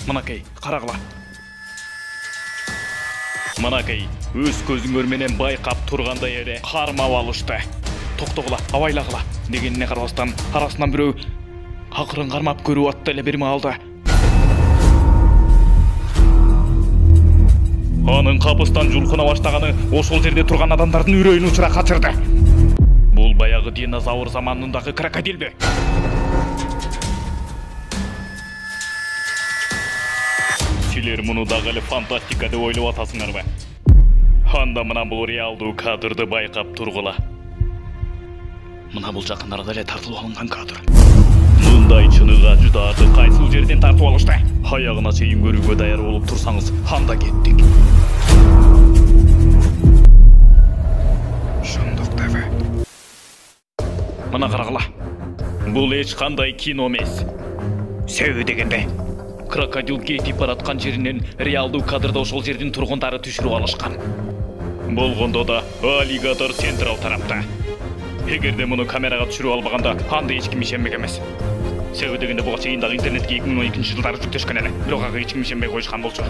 Мынакей, қарағыла. Мынакей, өз көзіңөр менен байқап тұрғандай эле кармап алышты. Токтогула, абайлагыла дегенине карабастан арасынан бирөө акырын кармап көрүп атты эле бир маалда. Анын капыстан жулкуна баштаганы ошол жерде турган адамдардын үрөйүн учура качырды. Бул баягы динозавр заманындагы крокодилби? Силер муну дагы эле фантастика деп ойлоп атасыңарбы? Анда мына бул реалдуу кадрды байкап тургула. Мына бул жакындарда эле тартылып алынган кадр. Мындай чыныга жударды кайсыл жерден тартып алышты? Аягына чейин көрүүгө даяр болуп турсаңыз, анда кеттик. Шындыктабы? Мына карагыла. Бул эч кандай кино эмес. Сөбү дегенде крокодил кетип бараткан жеринен реалдуу кадрда ошол жердин тургундары түшүрүп алышкан. Болгондо да аллигатор централ тарапта. Эгерде муну камерага түшүрүп албаганда, анда эч ким ишенбек эмес. Себеби дегенде буга чейин дагы интернетке 2012-жылдары жүктөшкөн эле. Бирок ага эч ким ишенбей коюшкан болчу.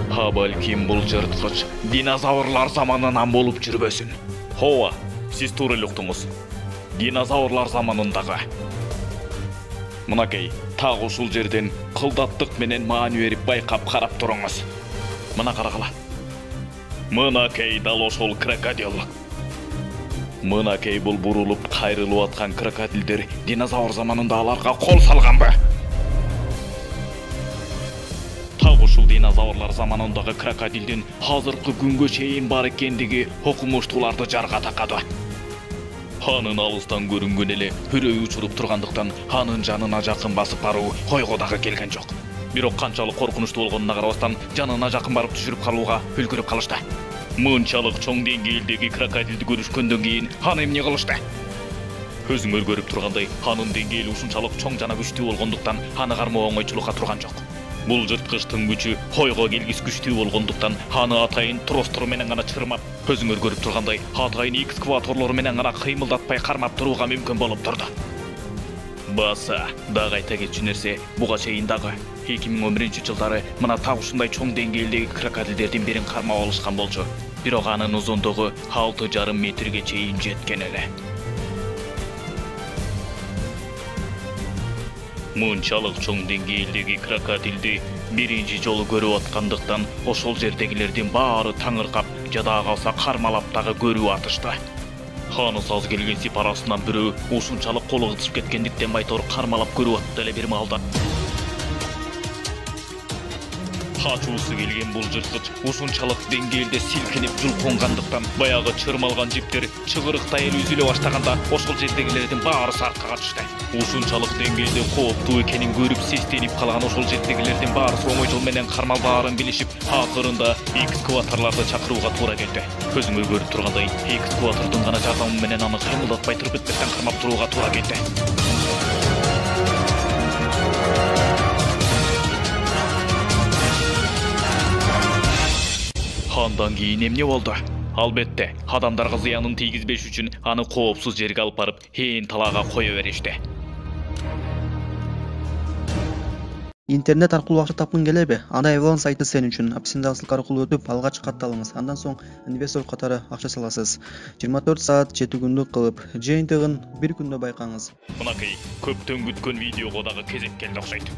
А балким бул жырткыч динозаврлар заманынан болуп жүрбөсүн. Ооба, сиз туура эле уктуңуз. Динозаврлар заманындагы. Мынакей, так ушул жерден кылдаттык менен маани берип байкап карап туруңуз. Мына карагыла. Мынакей дал ошол крокодил. Мынакей бул бурулуп кайрылып аткан крокодилдер динозавр заманында аларга кол салганбы? Так ушул динозаврлар заманындагы крокодилдин азыркы күнгө чейин бар экендиги окумуштууларды жарга такады. Анын алыстан көрүнгөн эле үрөй учуруп тургандыктан анын жанына жакын басып баруу койго дагы келген жок. Бирок канчалык коркунучтуу болгонуна карабастан жанына жакын барып түшүрүп калууга үлгүрүп калышты. Мынчалык чоң деңгээлдеги крокодилди көрүшкөндөн кийин аны эмне кылышты? Өзүңөр көрүп тургандай, анын деңгээли ушунчалык чоң жана күчтүү болгондуктан аны кармоо оңойчулукка турган жок. Бул жырткычтын күчү койго келгис күчтүү болгондуктан аны атайын тростор менен гана чырмап, өзүңөр көрүп тургандай, атайын экскаваторлор менен гана кыймылдатпай кармап турууга мүмкүн болуп турду. Баса, дагы айта кетчү нерсе, буга чейин дагы 2011-жылдары мына так ушундай чоң деңгээлдеги крокодилдердин бирин кармап алышкан болчу. Бирок анын узундугу 6,5 метрге чейин жеткен эле. Мынчалык чоң деңгээлдеги крокодилди биринчи жолу көрүп аткандыктан ошол жердегилердин баары таңыркап, жада калса кармалап дагы көрүп атышты. Аны саз келген сипарасынан бирөө ушунчалык колу кытышып кеткендиктен байтор кармалап көрүп атты эле бир маалда. Качуусу келген бул жырткыч ушунчалык деңгээлде силкинип жулкунгандыктан баягы чырмалган жиптер чыгырыктай эле үзүлө баштаганда ошол жердегилердин баары сартка качышты. Ушунчалык деңгээлде кооптуу экенин көрүп сестенип калган ошол жердегилердин баарысы оңой жол менен кармалбаарын билишип, акырында экскаваторлорду чакырууга туура келди. Көзүңөр көрүп тургандай, экскаватордун гана жардамы менен аны кыймылдатпай туруп кетпестен кармап турууга туура келди. Андан кийин эмне болду? Албетте, адамдарга зыянын тийгизбеш үчүн аны коопсуз жерге алып барып, ээн талаага кое беришти. Интернет аркылуу акча тапкың келеби? Анда Evlon сайты сен үчүн. Апсинде ссылка аркылуу өтүп, алгач катталыңыз. Андан соң инвестор катары акча саласыз. 24 саат 7 күндүк кылып, жыйынтыгын бир күндө байкаңыз. Мынакей, көптөн күткөн видеого дагы кезек келди окшойт.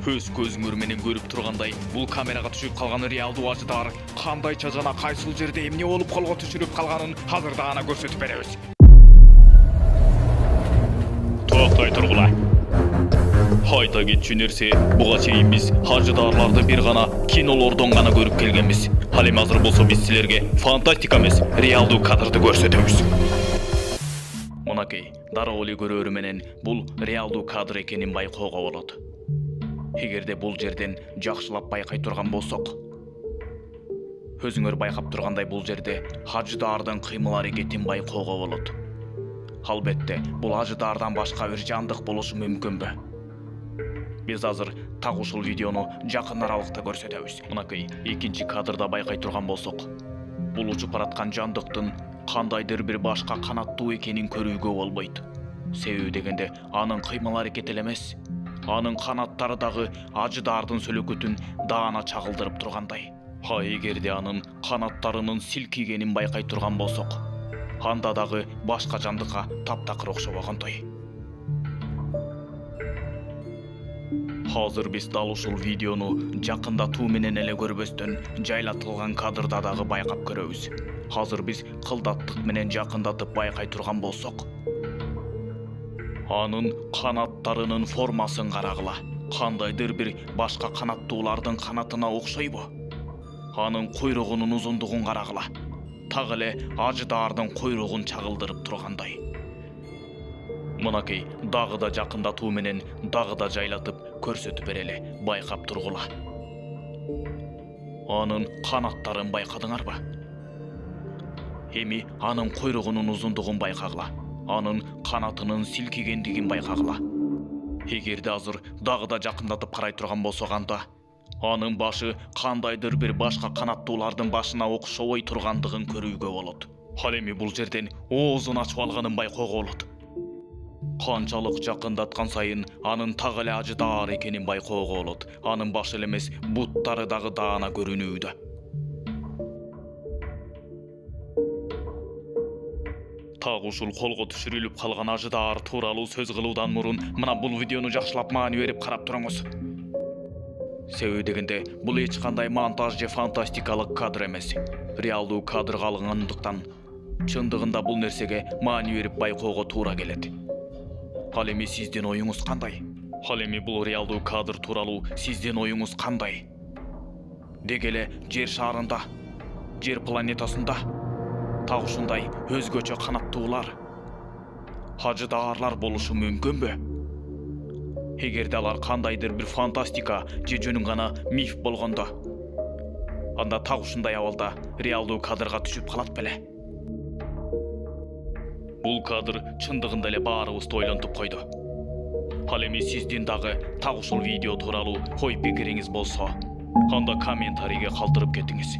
Өз көзүңөр менен көрүп тургандай, бул камерага түшүп калган реалдуу ажыдар кандайча жана кайсыл жерде эмне болуп колго түшүрүп калганын азырда ана көрсөтүп беребиз. Токтой тургула. Айта кетчү нерсе, буга чейин биз ажыдарларды бир гана кинолордон гана көрүп келгенбиз. Ал эми азыр болсо биз силерге фантастика эмес, реалдуу кадрды көрсөтөбүз. Мынакей, дароо эле көрөөрү менен бул реалдуу кадр экенин байкоого болот. Эгерде бул жерден жакшылап байкай турган болсок, өзүңөр байкап тургандай бул жерде ажыдаардын кыймыл аракетин байкоого болот. Албетте, бул ажыдаардан башка бир жандык болушу мүмкүнбү? Биз азыр так ушул видеону жакын аралыкта көрсөтөбүз. Мынакей, экинчи кадрда байкай турган болсок, бул учуп бараткан жандыктын кандайдыр бир башка канаттуу экенин көрүүгө болбойт. Себеби дегенде, анын кыймыл аракети эле эмес, анын канаттары дагы ажыдаардын сөлөкөтүн даана чагылдырып тургандай. Эгерде анын канаттарынын силкигенин байкай турган болсок, анда дагы башка жандыкка таптакыр окшобогондой. Азыр биз дал ушул видеону жакындатуу менен эле көрбөстөн жайлатылган кадрда дагы байкап көрөбүз. Азыр биз кылдаттык менен жакындатып байкай турган болсок, анын канаттарынын формасын карагыла. Кандайдыр бир башка канаттуулардын канатына окшойбу? Анын куйругунун узундугун карагыла. Так эле ажыдаардын куйругун чагылдырып тургандай. Мынакей дагы да жакындатуу менен дагы да жайлатып көрсөтүп берели, байкап тургула. Анын канаттарын байкадыңарбы? Эми анын куйругунун узундугун байкагыла. Анын канатынын силкигендигин байкагыла. Эгерде азыр дагы да жакындатып карай турган болсок, анда анын башы кандайдыр бир башка канаттуулардын башына окшобой тургандыгын көрүүгө болот. Ал эми бул жерден оозун ачып алганын байкоого болот. Канчалык жакындаткан сайын анын так эле ажыдаар экенин байкоого болот. Анын башы эле эмес, буттары дагы даана көрүнүүдө. Так ушул колго түшүрүлүп калган ажыдаар тууралуу сөз кылуудан мурун мына бул видеону жакшылап маани берип карап туруңуз. Себеби дегенде бул эч кандай монтаж же фантастикалык кадр эмес. Реалдуу кадрга алынгандыктан чындыгында бул нерсеге маани берип байкоого туура келет. Ал эми сиздин оюңуз кандай? Ал эми бул реалдуу кадр тууралуу сиздин оюңуз кандай? Деги эле жер шарында, жер планетасында так ушундай өзгөчө канаттуулар, ажыдаарлар болушу мүмкүнбү? Эгерде алар кандайдыр бир фантастика же жөнүн гана миф болгондо, анда так ушундай абалда реалдуу кадрга түшүп калат беле. Бул кадр чындыгында эле баарыбызды ойлонтуп койду. Ал эми сиздин дагы так ушул видео тууралуу ой пикириңиз болсо, анда комментарийге калтырып кетиңиз.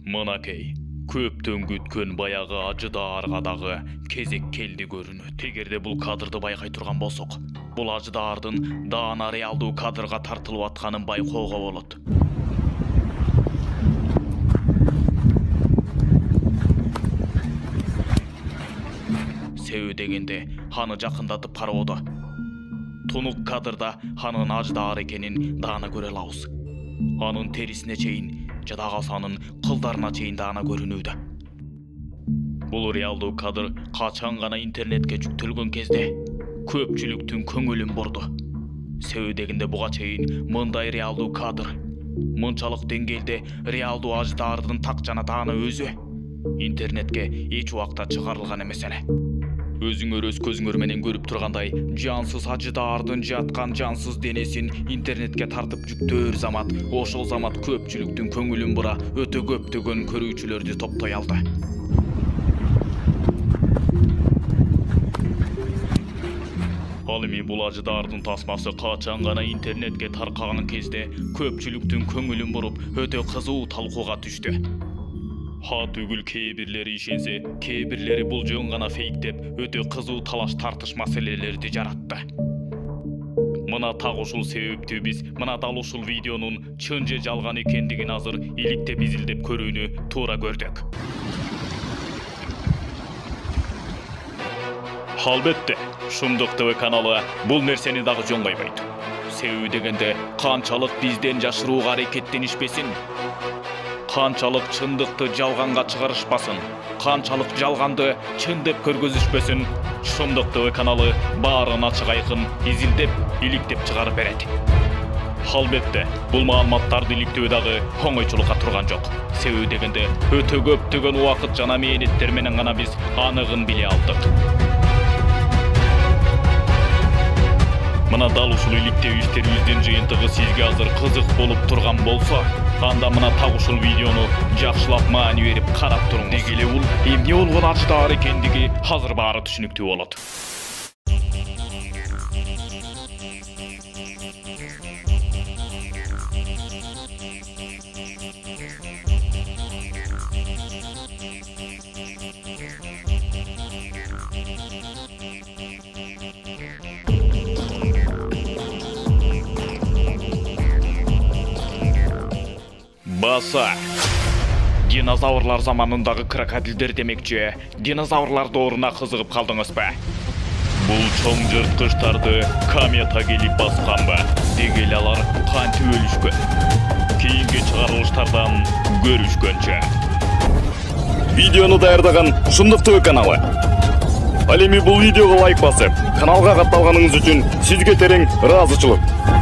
Мынакей көптөн күткөн баягы ажыдаарга дагы кезек келди көрүнөт. Эгерде бул кадрды байкай турган болсок, бул ажыдаардын даана реалдуу кадрга тартылып атканын байкоого болот. Себеби дегенде аны жакындатып кароодо тунук кадрда анын ажыдаар экенин даана көрө алабыз. Анын терисине чейин, жада калса анын кылдарына чейин даана көрүнүүдө. Бул реалдуу кадр качан гана интернетке жүктөлгөн кезде көпчүлүктүн көңүлүн бурду. Себеби дегенде буга чейин мындай реалдуу кадр, мынчалык деңгээлде реалдуу ажыдаардын так жана даана өзү интернетке эч убакта чыгарылган эмес эле. Өзүңөр өз көзүңөр менен көрүп тургандай, жансыз ажыдаардын жаткан жансыз денесин интернетке тартып жүктөөр замат, ошол замат көпчүлүктүн көңүлүн бура өтө көптөгөн көрүүчүлөрдү топтой алды. Ал эми бул ажыдаардын тасмасы качан гана интернетке таркаган кезде көпчүлүктүн көңүлүн буруп өтө кызуу талкууга түштү. Түгүл кээ бирлери ишенсе, кээ бирлери бул жөн гана фейк деп өтө кызуу талаш тартыш маселелерди жаратты. Мына так ушул себептүү биз мына дал ушул видеонун чын же жалган экендигин азыр иликтеп изилдеп көрүүнү туура көрдүк. Албетте, Шумдук ТВ каналы бул нерсени дагы жөн койбойт. Себеби дегенде канчалык бизден жашырууга аракеттенишпесин, канчалык чындыкты жалганга чыгарышпасын, канчалык жалганды чын деп көргөзүшпөсүн, Шумдук ТВ каналы баарын ачык айкын изилдеп, иликтеп чыгарып берет. Албетте, бул маалыматтарды иликтөө дагы оңойчулукка турган жок. Себеби дегенде өтө көптөгөн убакыт жана мээнеттер менен гана биз аныгын биле алдык. Мына дал ушул иликтөө иштерибиздин жыйынтыгы сизге азыр кызык болуп турган болсо, анда мына так ушул видеону жакшылап маани берип карап туруңуз. Деги эле бул эмне болгон ажыдаар экендиги азыр баары түшүнүктүү болот. Баса. Динозаврлар заманындағы крокодилдер демекчи, динозаврлар дооруна кызыгып калдыңыз ба? Бул чоң жырткычтарды комета келип басканбы? Дегеле алар кантип өлүшкөн? Кийинки чыгарылыштардан көрүшкөнчө. Видеону даярдаган Шындык ТВ каналы. Ал эми бул видеого лайк басып, каналга катталганыңыз үчүн сизге терең ыраазычылык.